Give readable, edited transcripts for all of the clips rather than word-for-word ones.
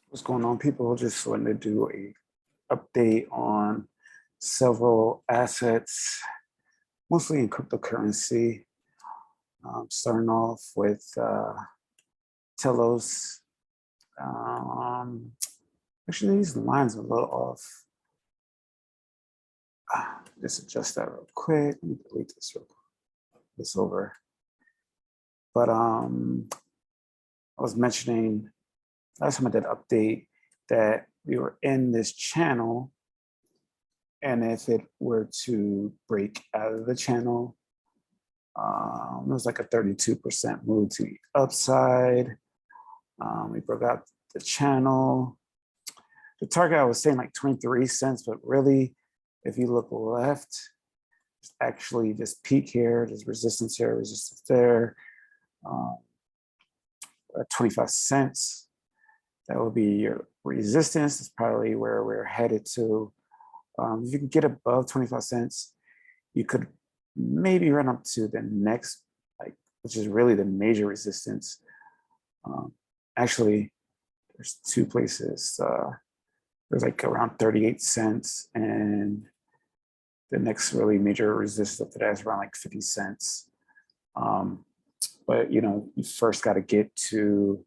What's going on, people? Just wanted to do a update on several assets, mostly in cryptocurrency. Starting off with tlos. Um, Actually, these lines are a little off. Just adjust that real quick. Let me delete this over. But I was mentioning last time I did an update that we were in this channel, and if it were to break out of the channel, it was like a 32% move to the upside. We broke out the channel. The target, I was saying like 23 cents, but really, if you look left, it's actually this peak here, there's resistance here, resistance there, 25 cents. That will be your resistance. It's probably where we're headed to. If you can get above 25 cents, you could maybe run up to the next, which is really the major resistance. Actually, there's two places. There's like around 38 cents, and the next really major resistance up to that is around like 50 cents. But you first got to get to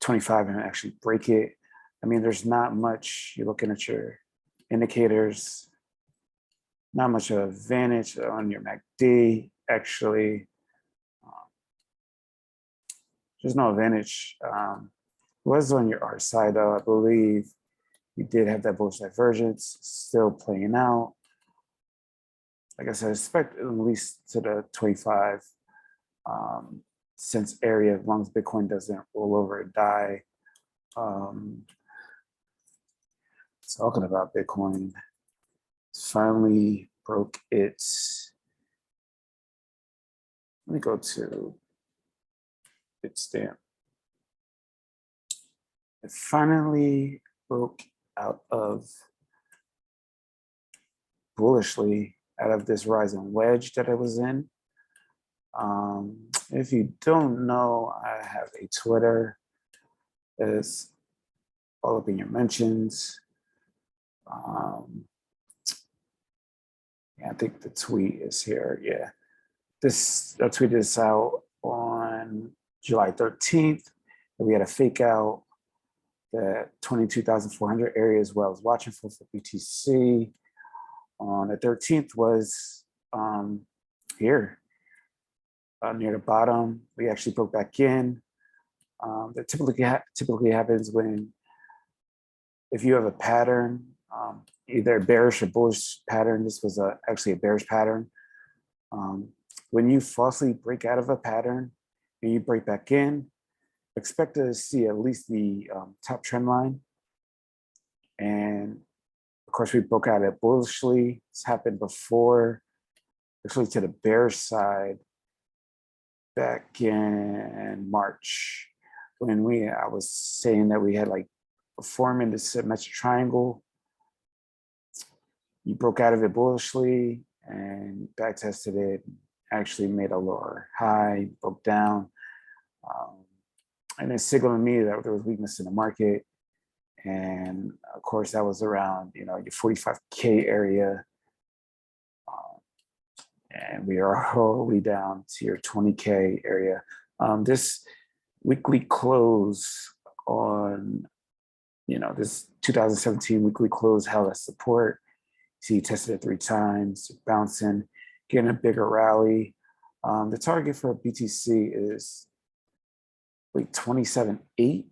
25 and actually break it. I mean, there's not much. You're looking at your indicators, not much of advantage on your MACD. Actually, there's no advantage. Was on your art side, though. I believe you did have that bullish divergence still playing out. Like I said, I expect at least to the 25 cents area, as long as Bitcoin doesn't roll over and die. Talking about Bitcoin, finally broke its. Let me go to Bitstamp. It finally broke out of bullishly out of this rising wedge that it was in. If you don't know, I have a Twitter. It's all up in your mentions. Yeah, I think the tweet is here. Yeah, I tweeted this out on July 13th. We had a fake out the 22,400 area as well as watching for BTC. On the 13th was here near the bottom. We actually broke back in. That typically happens when if you have a pattern, either bearish or bullish pattern. This was actually a bearish pattern. When you falsely break out of a pattern and you break back in, expect to see at least the top trend line. And of course, we broke out at bullishly. This happened before, actually to the bearish side back in March, when I was saying that we had like forming this symmetric triangle. You broke out of it bullishly and back tested it, actually made a lower high, broke down. And it signaled to me that there was weakness in the market. And of course, that was around your 45K area. And we are all the way down to your 20K area. This weekly close on, this 2017 weekly close held as support. See, you tested it 3 times, bouncing, getting a bigger rally. The target for BTC is like 27.8.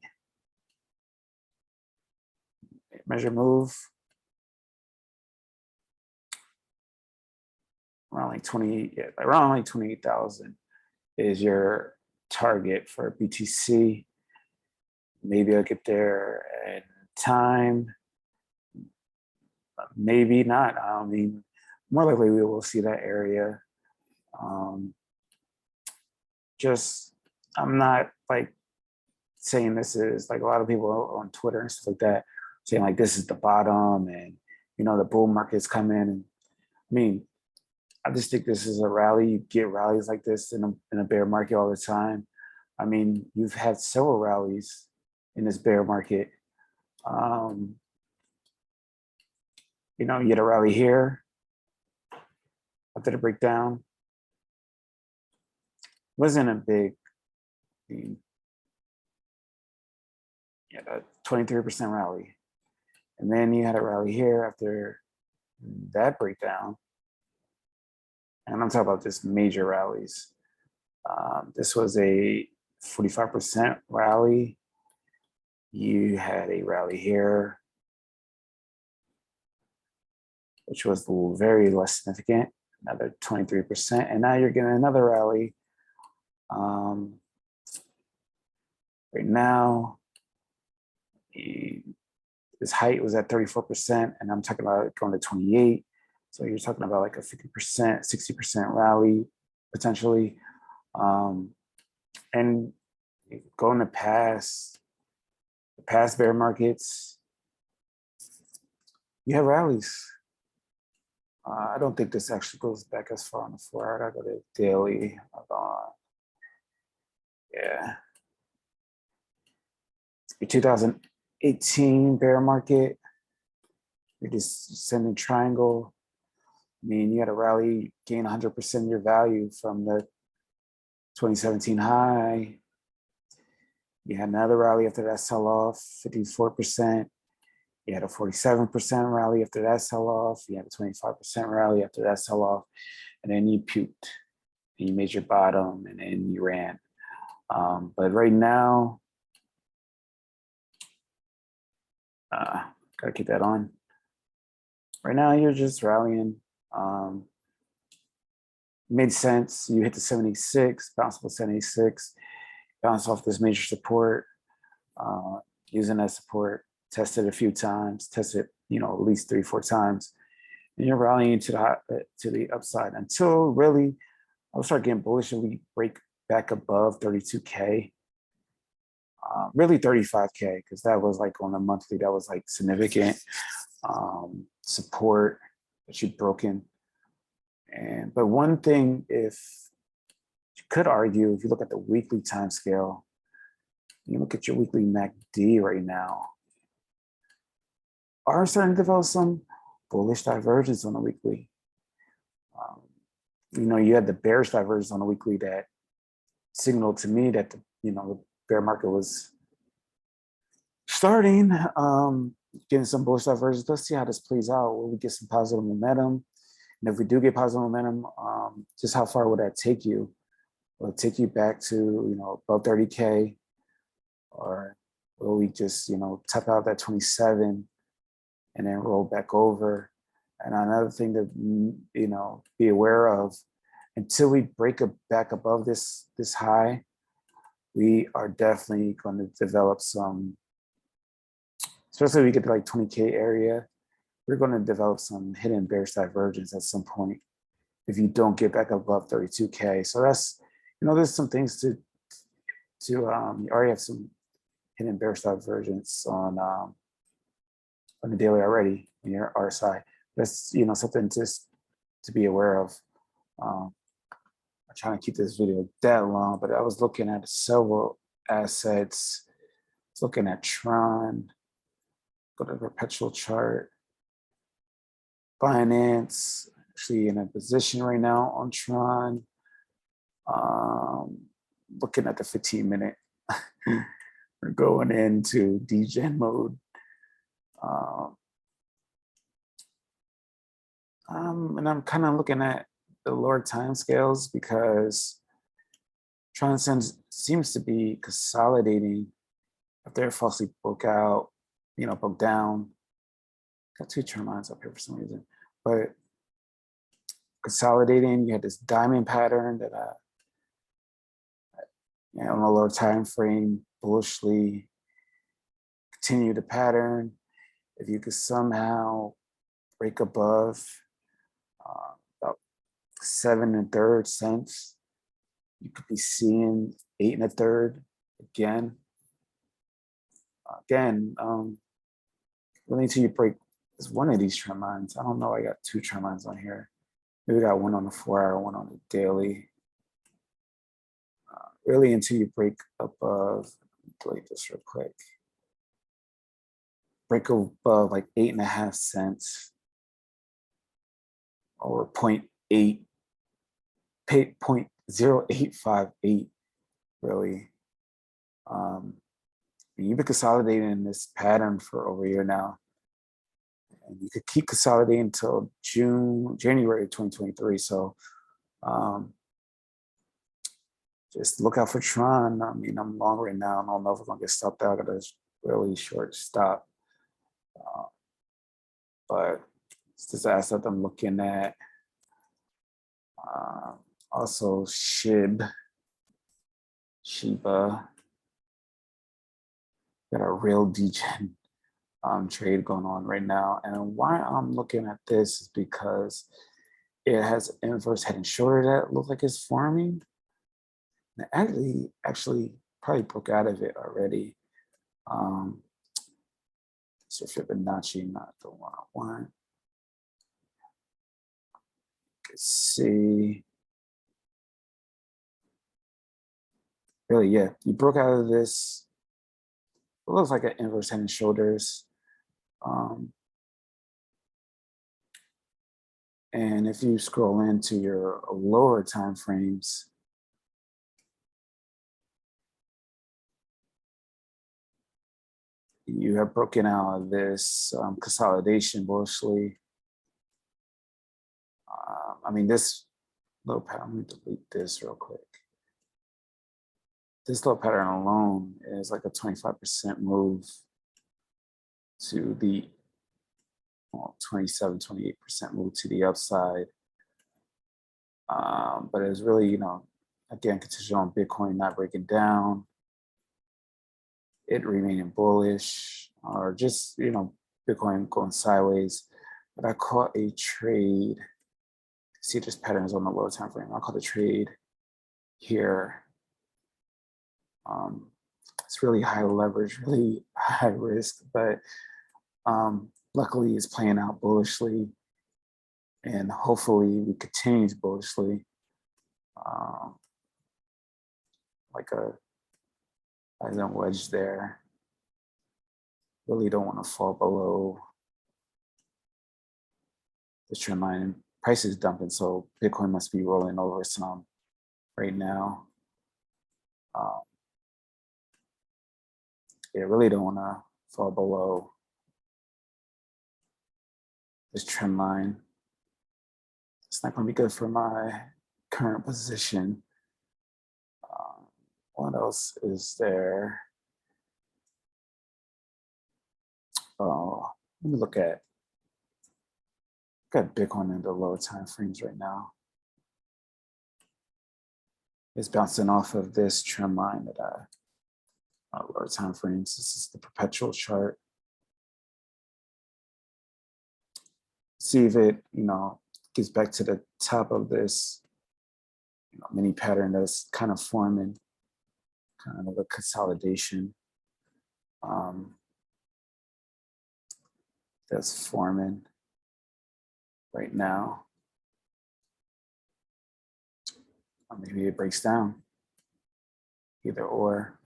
Measure move. Around like 28,000 is your target for BTC. Maybe I'll get there in time. Maybe not. I mean, more likely we will see that area. I'm not like saying this is like a lot of people on Twitter and stuff like that saying like this is the bottom and the bull market's coming. And I mean, I just think this is a rally. You get rallies like this in a bear market all the time. I mean, you've had several rallies in this bear market. You know, you get a rally here after the breakdown. Wasn't a big thing. You had a 23% rally. And then you had a rally here after that breakdown. And I'm talking about just major rallies. This was a 45% rally. You had a rally here, which was very less significant, another 23%. And now you're getting another rally. Right now, this height was at 34%, and I'm talking about it going to 28. So you're talking about like a 50%, 60% rally potentially. And going to past bear markets, you have rallies. I don't think this actually goes back as far on the 4 hour. I go to daily. Yeah. Your 2018 bear market, you're just sending triangle. I mean, you had a rally, gain 100% of your value from the 2017 high. You had another rally after that sell-off, 54%. You had a 47% rally after that sell-off. You had a 25% rally after that sell-off. And then you puked. And you made your bottom, and then you ran. But right now, gotta keep that on. Right now, you're just rallying. Made sense. You hit the 76, bounced off the 76, bounced off this major support, using that support, tested a few times, tested, you know, at least 3-4 times, and you're rallying to the upside until really I'll start getting bullish and we break back above 32K. Really 35K, because that was like on a monthly, that was like significant support that you've broken. But one thing, if you could argue, if you look at the weekly time scale, you look at your weekly MACD right now, are starting to develop some bullish divergence on the weekly. You know, you had the bearish divergence on the weekly that signaled to me that the bear market was starting, getting some bullish divergence. Let's see how this plays out. Will we get some positive momentum? And if we do get positive momentum, just how far would that take you? Will it take you back to, above 30K? Or will we just, tap out that 27 and then roll back over? And another thing to, be aware of, until we break back above this high, we are definitely going to develop some, especially if we get to like 20K area, we're going to develop some hidden bearish divergence at some point if you don't get back above 32K. So that's, there's some things to you already have some hidden bearish divergence on the daily already on your RSI. That's, something just to be aware of. I'm trying to keep this video that long, but I was looking at several assets. I was looking at Tron, go to the perpetual chart. Binance, actually in a position right now on Tron. Looking at the 15-minute. We're going into degen mode. And I'm kind of looking at the lower time scales because Tron seems to be consolidating after it falsely broke out, broke down. Got 2 trend lines up here for some reason, but consolidating, you had this diamond pattern that on a lower time frame, bullishly continue the pattern. If you could somehow break above about 7 1/3 cents, you could be seeing 8 1/3 again. Really until you break is one of these trend lines. I don't know. I got 2 trend lines on here. Maybe got one on the 4 hour, one on the daily. Really until you break above, delete this real quick. break above like 8.5 cents or 0.0858 really. You've been consolidating this pattern for over a year now, and you could keep consolidating until January 2023. So just look out for Tron. I mean, I'm long right now. I don't know if we're gonna get stopped out at a really short stop, but it's this asset I'm looking at. Also, Shiba. Got a real degen trade going on right now. And why I'm looking at this is because it has inverse head and shoulder that look like it's forming. And it actually probably broke out of it already. So Fibonacci, not the one I want. Let's see. Really, yeah, you broke out of this. It looks like an inverse head and shoulders. And if you scroll into your lower time frames, you have broken out of this consolidation bullishly. I mean, this little pattern, let me delete this real quick. This little pattern alone is like a 25% move to the 27, 28% move to the upside. But it's really, again, contingent on Bitcoin not breaking down, it remaining bullish, or just, Bitcoin going sideways. But I caught a trade. See, this pattern is on the lower time frame. I caught a trade here. It's really high leverage, really high risk, but luckily it's playing out bullishly, and hopefully we continue bullishly. Like a wedge there. Really don't want to fall below the trend line. And price is dumping, so Bitcoin must be rolling over some right now. Yeah, really don't want to fall below this trend line. It's not going to be good for my current position. What else is there? Oh, let me look at Bitcoin in the lower time frames right now. It's bouncing off of this trend line that lower time frames. This is the perpetual chart. See if it, gets back to the top of this mini pattern that's kind of forming, kind of a consolidation that's forming right now. Or maybe it breaks down, either or.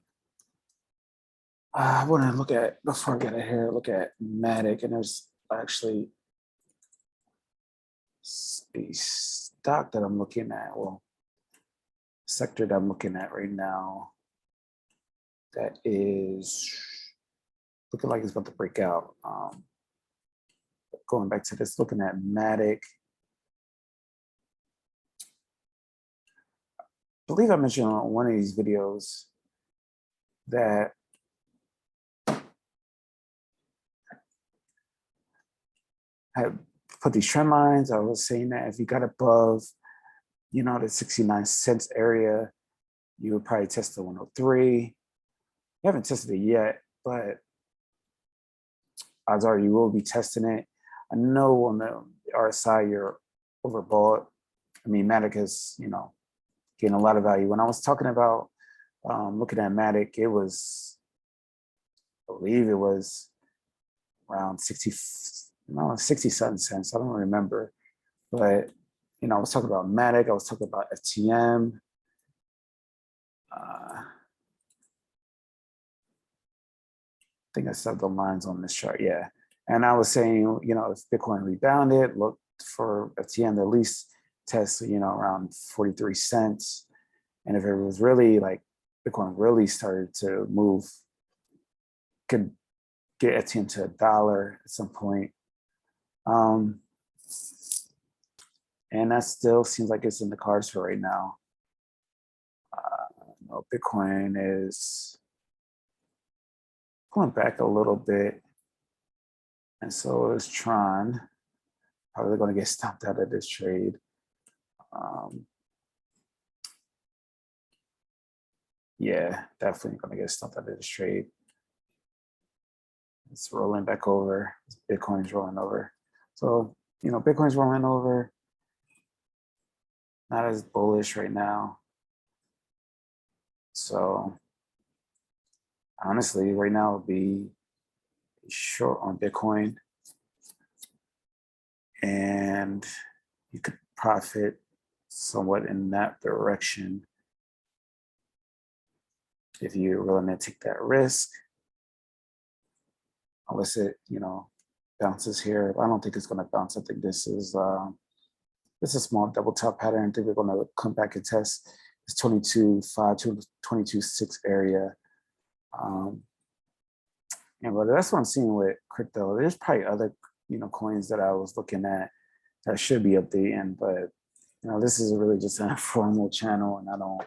I want to look at, before I get out here, look at Matic, and there's actually a stock that I'm looking at, well, sector that I'm looking at right now that is looking like it's about to break out. Going back to this, looking at Matic. I believe I mentioned on one of these videos that I put these trend lines. I was saying that if you got above, the 69 cents area, you would probably test the 103. You haven't tested it yet, but odds are you will be testing it. I know on the RSI you're overbought. I mean, Matic has, gained a lot of value. When I was talking about looking at Matic, it was, I believe it was around 67 cents. I don't remember, but I was talking about Matic. I was talking about FTM. think I said the lines on this chart. Yeah. And I was saying, you know, if Bitcoin rebounded, look for at the end at least test, you know, around 43 cents. And if it was really like Bitcoin really started to move, could get it into $1 at some point. Um, and that still seems like it's in the cards for right now. Bitcoin is going back a little bit. And so is Tron. Probably going to get stopped out of this trade. Yeah, definitely going to get stopped out of this trade. It's rolling back over. Bitcoin's rolling over. So, you know, Bitcoin's rolling over. Not as bullish right now. So, honestly, right now would be short on Bitcoin. And you could profit somewhat in that direction if you're willing to take that risk. Unless it, you know, bounces here. I don't think it's going to bounce. I think this is a small double top pattern. I think we're going to come back and test this 22.5 to 22.6 area. And but that's what I'm seeing with crypto. There's probably other, you know, coins that I was looking at that should be updating, but you know, this is really just an informal channel, and I don't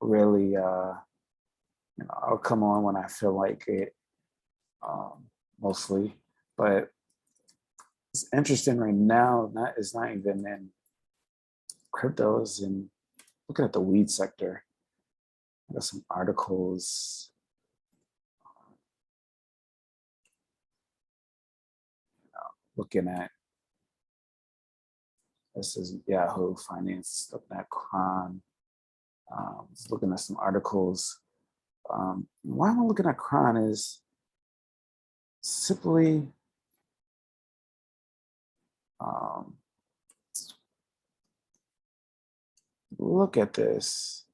really, you know, I'll come on when I feel like it, mostly. But it's interesting right now. It's not even in cryptos, and looking at the weed sector. I got some articles. Looking at this is Yahoo Finance. Looking at Kron. Just looking at some articles. Why am I looking at Kron is simply look at this.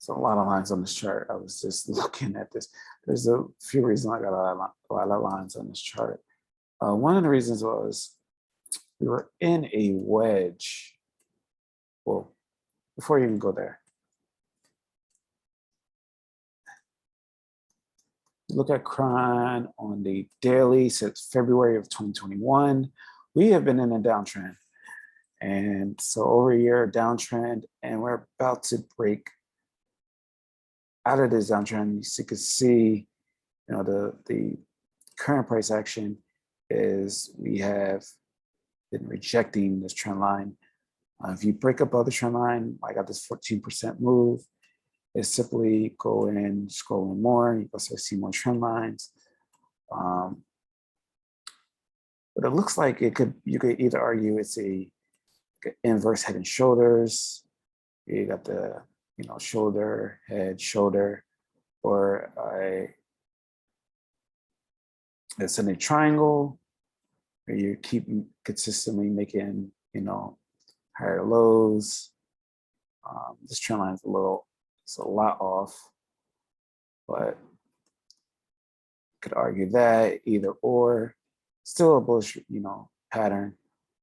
There's a lot of lines on this chart. I was just looking at this. There's a few reasons I got a lot of lines on this chart. One of the reasons was we were in a wedge. Well, before you even go there, look at Kron on the daily since February of 2021. We have been in a downtrend. And so over a year downtrend, and we're about to break out of this downtrend. So you can see, you know, the current price action is we have been rejecting this trend line. If you break above the trend line, I got this 14% move. It's simply go in, scroll in more. You can start see more trend lines. But it looks like you could either argue it's a inverse head and shoulders. You got the, you know, shoulder, head, shoulder, or a ascending triangle, where you keep consistently making, you know, higher lows. This trend line is it's a lot off, but could argue that either or. Still a bullish, you know, pattern.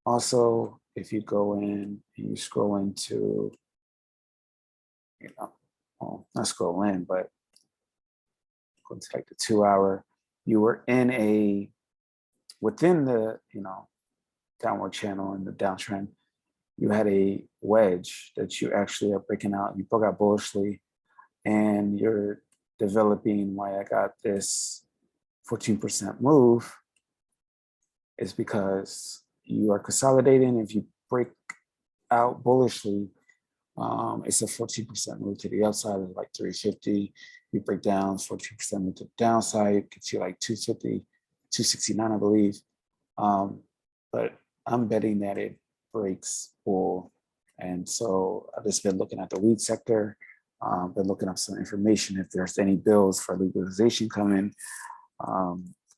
Also, if you go in and you scroll into, you know, well, not scroll in, but go to like the 2 hour, you were in within the, you know, downward channel and the downtrend, you had a wedge that you actually are breaking out. You broke out bullishly, and you're developing why I got this 14% move is because you are consolidating. If you break out bullishly, it's a 14% move to the upside of like 350. You break down 14% move to the downside, gets you like 250, 269, I believe. But I'm betting that it breaks bull. And so I've just been looking at the weed sector, been looking up some information if there's any bills for legalization coming.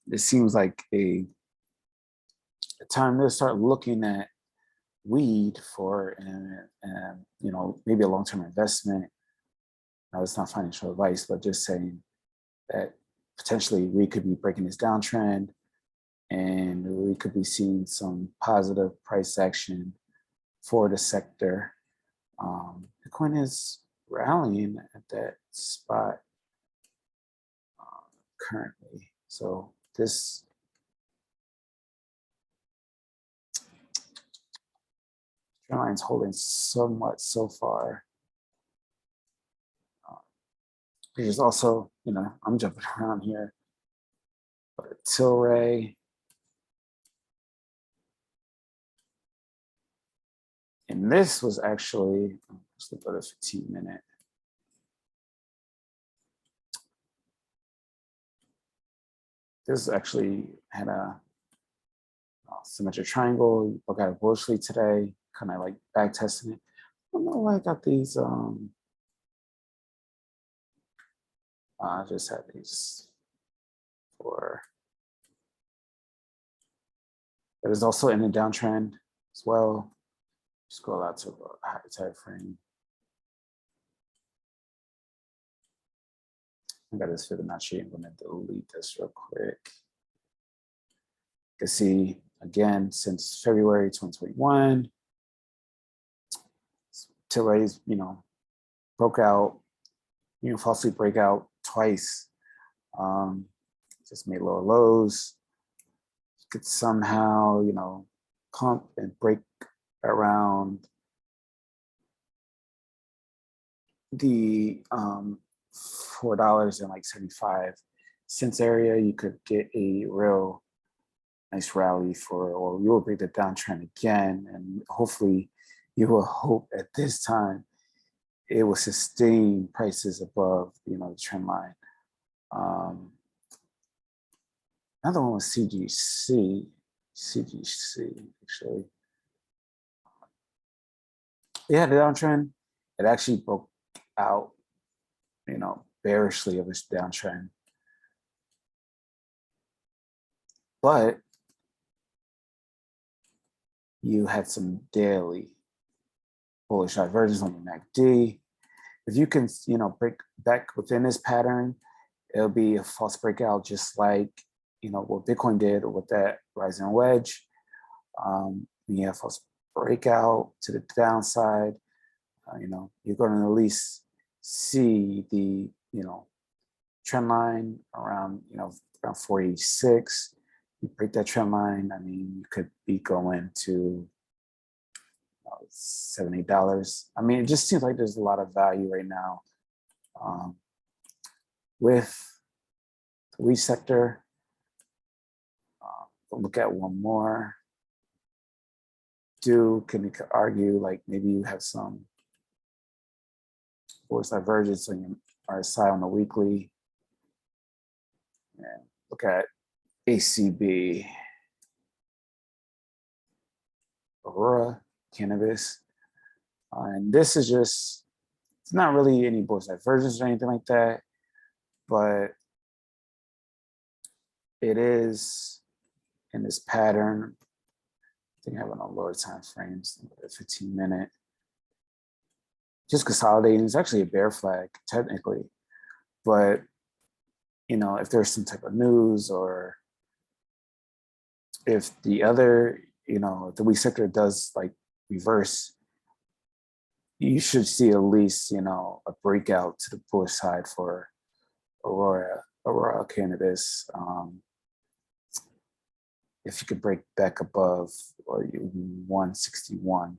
It seems like a time to start looking at weed for, and you know, maybe a long-term investment. Now, it's not financial advice, but just saying that potentially we could be breaking this downtrend and we could be seeing some positive price action for the sector. Bitcoin is rallying at that spot currently. So this trend line is holding somewhat so far. There's also, I'm jumping around here, but Tilray. And this was actually, let's look at a 15-minute. This actually had a symmetric triangle. Look at it bullishly today, kind of like back testing it. I don't know why I got these. I just had these for. It is also in a downtrend as well. Scroll out to a higher time frame. I got this Fibonacci. I'm going to delete this real quick. You can see again since February 2021, Tilray's broke out, falsely break out twice. Just made lower lows. Could somehow pump and break around the $4.75 area, you could get a real nice rally or you will break the downtrend again, and hopefully you will hope at this time it will sustain prices above the trend line. Another one was CGC actually. It had a downtrend. It actually broke out, bearishly of its downtrend. But you had some daily bullish divergence on the MACD. If you can, break back within this pattern, it'll be a false breakout, just like what Bitcoin did with that rising wedge. You have false breakout to the downside. You're going to at least see the trend line around around 486. You break that trend line, I mean, you could be going to $7, $8. I mean, it just seems like there's a lot of value right now with the wheat sector. Look at one more. Can you argue like maybe you have some bullish divergence on your RSI on the weekly? And look at ACB, Aurora Cannabis. And this is just, it's not really any bullish divergence or anything like that, but it is in this pattern. I think I have it on lower time frames, 15-minute. Just consolidating. It's actually a bear flag, technically. But, if there's some type of news, or if the other, if the wheat sector does like reverse, you should see at least, a breakout to the bullish side for Aurora Cannabis. If you could break back above 161.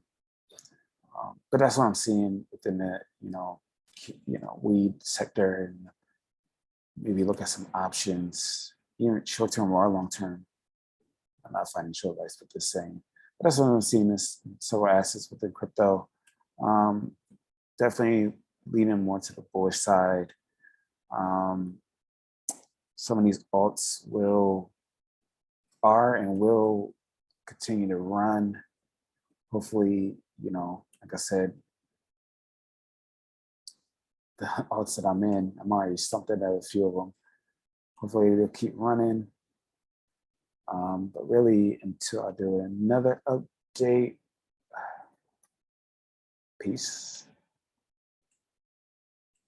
But that's what I'm seeing within the, weed sector, and maybe look at some options, short-term or long-term. I'm not financial advice, but just saying. But that's what I'm seeing is several assets within crypto. Definitely leaning more to the bullish side. Some of these alts are and will continue to run. Hopefully, like I said, the alts that I'm in, I'm already stumped at a few of them. Hopefully they'll keep running. But really, until I do another update, peace.